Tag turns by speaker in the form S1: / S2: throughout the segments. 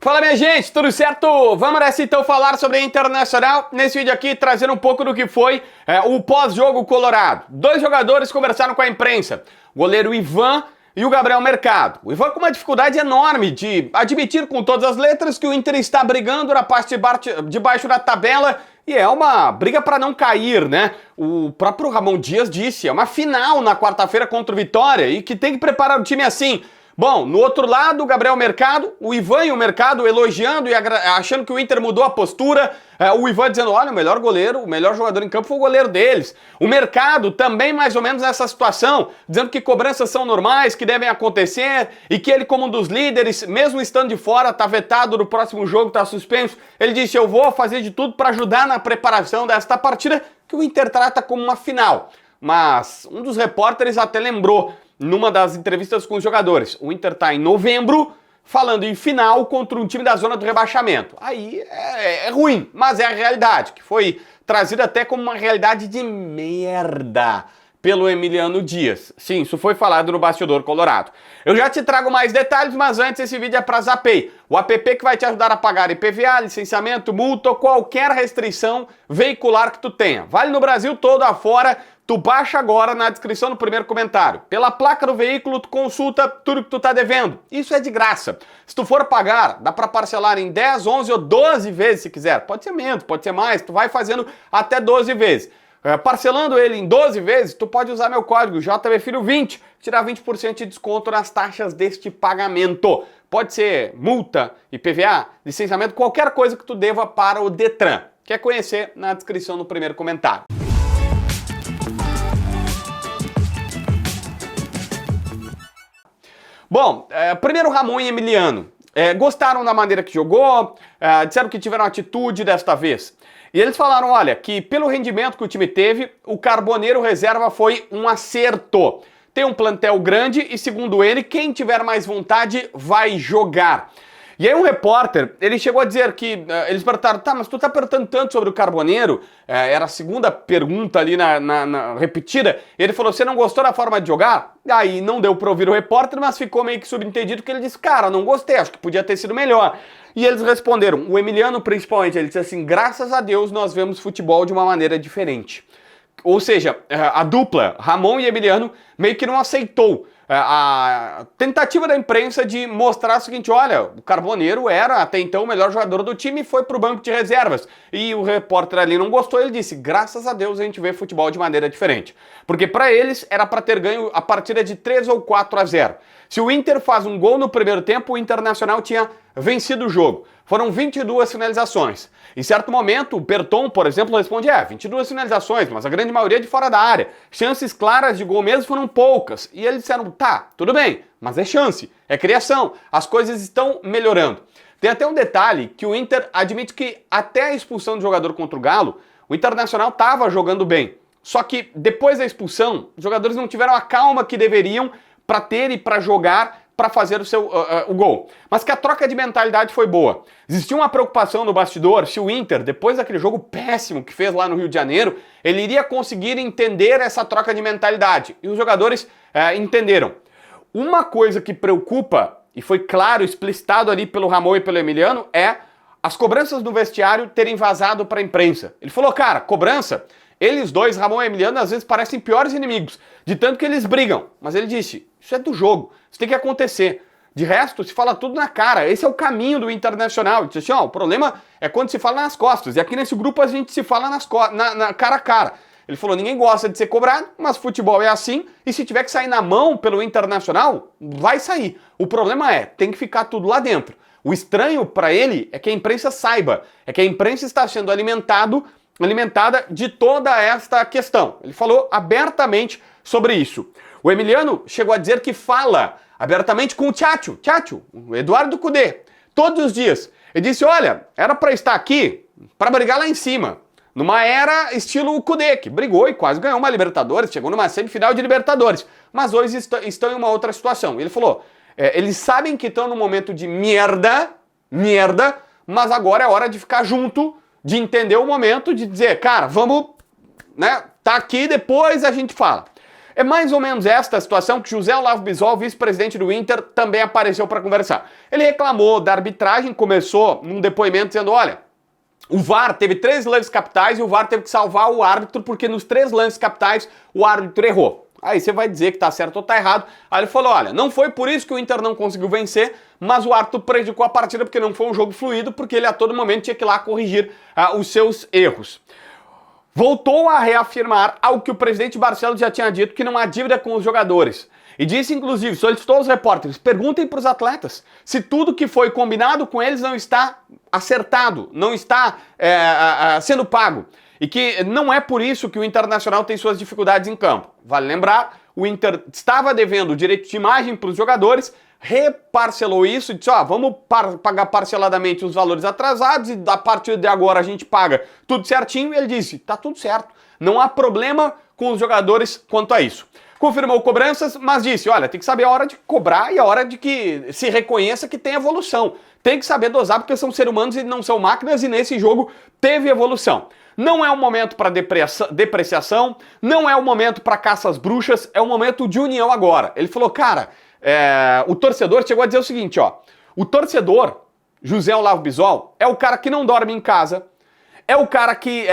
S1: Fala, minha gente, tudo certo? Vamos nessa então falar sobre a Internacional. Nesse vídeo aqui, trazendo um pouco do que foi o pós-jogo colorado. Dois jogadores conversaram com a imprensa, o goleiro Ivan e o Gabriel Mercado. O Ivan com uma dificuldade enorme de admitir com todas as letras que o Inter está brigando na parte de baixo da tabela e é uma briga para não cair, né? O próprio Ramon Dias disse, é uma final na quarta-feira contra o Vitória e que tem que preparar o time assim. Bom, no outro lado, o Gabriel Mercado, o Ivan e o Mercado elogiando e achando que o Inter mudou a postura, o Ivan dizendo, olha, o melhor goleiro, o melhor jogador em campo foi o goleiro deles. O Mercado também mais ou menos nessa situação, dizendo que cobranças são normais, que devem acontecer e que ele como um dos líderes, mesmo estando de fora, tá vetado no próximo jogo, tá suspenso, ele disse, eu vou fazer de tudo para ajudar na preparação desta partida que o Inter trata como uma final. Mas um dos repórteres até lembrou, numa das entrevistas com os jogadores, o Inter tá em novembro, falando em final contra um time da zona do rebaixamento. Aí é ruim, mas é a realidade, que foi trazida até como uma realidade de merda pelo Emiliano Dias. Sim, isso foi falado no bastidor colorado. Eu já te trago mais detalhes, mas antes esse vídeo é para Zapay, o app que vai te ajudar a pagar IPVA, licenciamento, multa ou qualquer restrição veicular que tu tenha. Vale no Brasil todo afora. Tu baixa agora na descrição do primeiro comentário. Pela placa do veículo, tu consulta tudo que tu tá devendo. Isso é de graça. Se tu for pagar, dá para parcelar em 10, 11 ou 12 vezes se quiser. Pode ser menos, pode ser mais, tu vai fazendo até 12 vezes. Parcelando ele em 12 vezes, tu pode usar meu código JVFilho20, tirar 20% de desconto nas taxas deste pagamento. Pode ser multa, IPVA, licenciamento, qualquer coisa que tu deva para o Detran. Quer conhecer? Na descrição do primeiro comentário. Bom, primeiro Ramon e Emiliano. Gostaram da maneira que jogou, disseram que tiveram atitude desta vez. E eles falaram, olha, que pelo rendimento que o time teve, o Carboneiro reserva foi um acerto. Tem um plantel grande e, segundo ele, quem tiver mais vontade vai jogar. E aí um repórter, ele chegou a dizer que, eles perguntaram, tá, mas tu tá perguntando tanto sobre o Carboneiro, era a segunda pergunta ali na repetida, e ele falou, você não gostou da forma de jogar? Aí não deu pra ouvir o repórter, mas ficou meio que subentendido que ele disse, cara, não gostei, acho que podia ter sido melhor. E eles responderam, o Emiliano principalmente, ele disse assim, graças a Deus nós vemos futebol de uma maneira diferente. Ou seja, a dupla, Ramon e Emiliano, meio que não aceitou a tentativa da imprensa de mostrar o seguinte, olha, o Carboneiro era até então o melhor jogador do time e foi pro banco de reservas. E o repórter ali não gostou, ele disse, graças a Deus a gente vê futebol de maneira diferente. Porque para eles era para ter ganho a partida de 3 ou 4-0. Se o Inter faz um gol no primeiro tempo, o Internacional tinha vencido o jogo. Foram 22 finalizações. Em certo momento, o Berton, por exemplo, responde, 22 finalizações, mas a grande maioria de fora da área. Chances claras de gol mesmo foram poucas. E eles disseram, tá, tudo bem, mas é chance, é criação, as coisas estão melhorando. Tem até um detalhe que o Inter admite que até a expulsão do jogador contra o Galo, o Internacional estava jogando bem. Só que depois da expulsão, os jogadores não tiveram a calma que deveriam para ter e para jogar, para fazer o gol. Mas que a troca de mentalidade foi boa. Existia uma preocupação no bastidor se o Inter, depois daquele jogo péssimo que fez lá no Rio de Janeiro, ele iria conseguir entender essa troca de mentalidade. E os jogadores entenderam. Uma coisa que preocupa, e foi claro, explicitado ali pelo Ramon e pelo Emiliano, é as cobranças do vestiário terem vazado para a imprensa. Ele falou, cara, cobrança, eles dois, Ramon e Emiliano, às vezes parecem piores inimigos, de tanto que eles brigam. Mas ele disse, isso é do jogo, isso tem que acontecer. De resto, se fala tudo na cara, esse é o caminho do Internacional. Ele disse assim, o problema é quando se fala nas costas, e aqui nesse grupo a gente se fala na cara a cara. Ele falou, ninguém gosta de ser cobrado, mas futebol é assim, e se tiver que sair na mão pelo Internacional, vai sair. O problema tem que ficar tudo lá dentro. O estranho para ele é que a imprensa saiba, é que a imprensa está sendo alimentada de toda esta questão. Ele falou abertamente sobre isso. O Emiliano chegou a dizer que fala abertamente com o Tchatcho, o Eduardo Cudê, todos os dias. Ele disse, olha, era para estar aqui para brigar lá em cima, numa era estilo Cudê, que brigou e quase ganhou uma Libertadores, chegou numa semifinal de Libertadores, mas hoje estão em uma outra situação. Ele falou, eles sabem que estão num momento de merda, mas agora é hora de ficar junto, de entender o momento, de dizer, cara, vamos, né, tá aqui, depois a gente fala. É mais ou menos esta a situação que José Olavo Bisol, vice-presidente do Inter, também apareceu para conversar. Ele reclamou da arbitragem, começou num depoimento dizendo, olha, o VAR teve 3 lances capitais e o VAR teve que salvar o árbitro porque nos 3 lances capitais o árbitro errou. Aí você vai dizer que tá certo ou tá errado. Aí ele falou, olha, não foi por isso que o Inter não conseguiu vencer, mas o árbitro prejudicou a partida porque não foi um jogo fluido, porque ele a todo momento tinha que ir lá corrigir os seus erros. Voltou a reafirmar algo que o presidente Barcelos já tinha dito, que não há dívida com os jogadores. E disse, inclusive, solicitou aos repórteres, perguntem para os atletas se tudo que foi combinado com eles não está acertado, não está sendo pago. E que não é por isso que o Internacional tem suas dificuldades em campo. Vale lembrar, o Inter estava devendo direito de imagem para os jogadores, reparcelou isso e disse, ó, vamos pagar parceladamente os valores atrasados e a partir de agora a gente paga tudo certinho. E ele disse, tá tudo certo, não há problema com os jogadores quanto a isso. Confirmou cobranças, mas disse, olha, tem que saber a hora de cobrar e a hora de que se reconheça que tem evolução. Tem que saber dosar porque são seres humanos e não são máquinas e nesse jogo teve evolução. Não é um momento para depreciação, não é um momento para caça às bruxas, é um momento de união agora. Ele falou, cara, o torcedor chegou a dizer o seguinte, ó, o torcedor, José Olavo Bisol, é o cara que não dorme em casa, é o cara que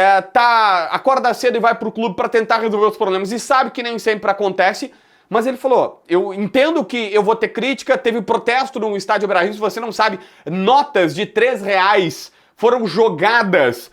S1: acorda cedo e vai pro clube para tentar resolver os problemas e sabe que nem sempre acontece, mas ele falou, eu entendo que eu vou ter crítica, teve protesto no Estádio Beira-Rio, se você não sabe, notas de R$3 foram jogadas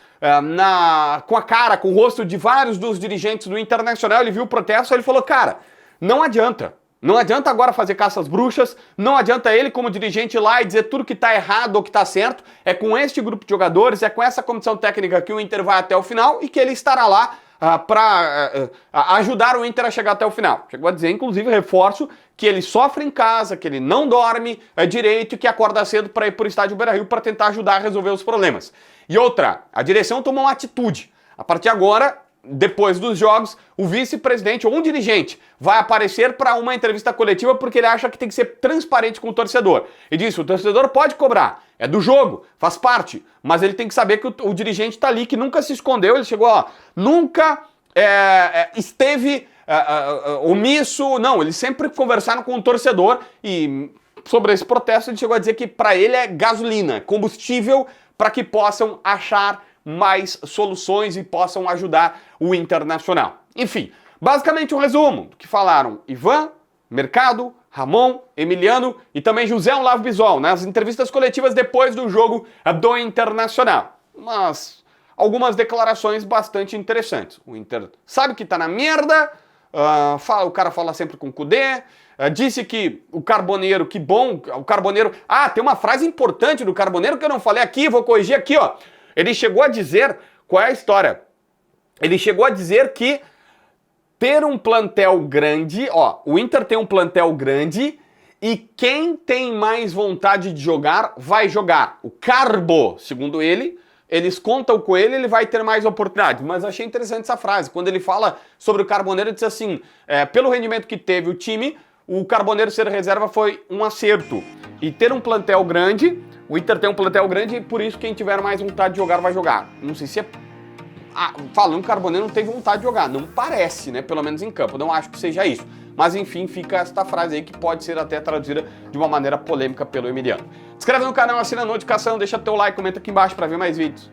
S1: com a cara, com o rosto de vários dos dirigentes do Internacional. Ele viu o protesto, ele falou, cara, não adianta. Não adianta agora fazer caça às bruxas, não adianta ele como dirigente ir lá e dizer tudo que tá errado ou que tá certo. É com este grupo de jogadores, é com essa comissão técnica que o Inter vai até o final e que ele estará lá para ajudar o Inter a chegar até o final. Chegou a dizer, inclusive, reforço, que ele sofre em casa, que ele não dorme direito e que acorda cedo para ir para o Estádio Beira-Rio para tentar ajudar a resolver os problemas. E outra, a direção tomou uma atitude. A partir de agora, depois dos jogos, o vice-presidente ou um dirigente vai aparecer para uma entrevista coletiva porque ele acha que tem que ser transparente com o torcedor. E disse, o torcedor pode cobrar, é do jogo, faz parte, mas ele tem que saber que o dirigente está ali, que nunca se escondeu, ele chegou, ó, nunca esteve omisso, não, eles sempre conversaram com o torcedor e sobre esse protesto ele chegou a dizer que para ele é gasolina, combustível para que possam achar mais soluções e possam ajudar o Internacional. Enfim, basicamente um resumo do que falaram Ivan, Mercado, Ramon, Emiliano e também José Olavo Bisol nas entrevistas coletivas depois do jogo do Internacional. Mas algumas declarações bastante interessantes. O Inter sabe que tá na merda, o cara fala sempre com o Kudê, disse que o Carboneiro, que bom, o Carboneiro... Ah, tem uma frase importante do Carboneiro que eu não falei aqui, vou corrigir aqui, ó. Ele chegou a dizer, qual é a história? Ele chegou a dizer que ter um plantel grande, ó, o Inter tem um plantel grande e quem tem mais vontade de jogar, vai jogar. O Carbo, segundo ele, eles contam com ele, ele vai ter mais oportunidades. Mas achei interessante essa frase. Quando ele fala sobre o Carboneiro, ele diz assim, pelo rendimento que teve o time, o Carboneiro ser reserva foi um acerto. E ter um plantel grande, o Inter tem um plantel grande e por isso quem tiver mais vontade de jogar vai jogar. Não sei se é... falando que o Carboneiro não tem vontade de jogar. Não parece, né? Pelo menos em campo. Não acho que seja isso. Mas enfim, fica esta frase aí que pode ser até traduzida de uma maneira polêmica pelo Emiliano. Se inscreve no canal, assina a notificação, deixa teu like, comenta aqui embaixo para ver mais vídeos.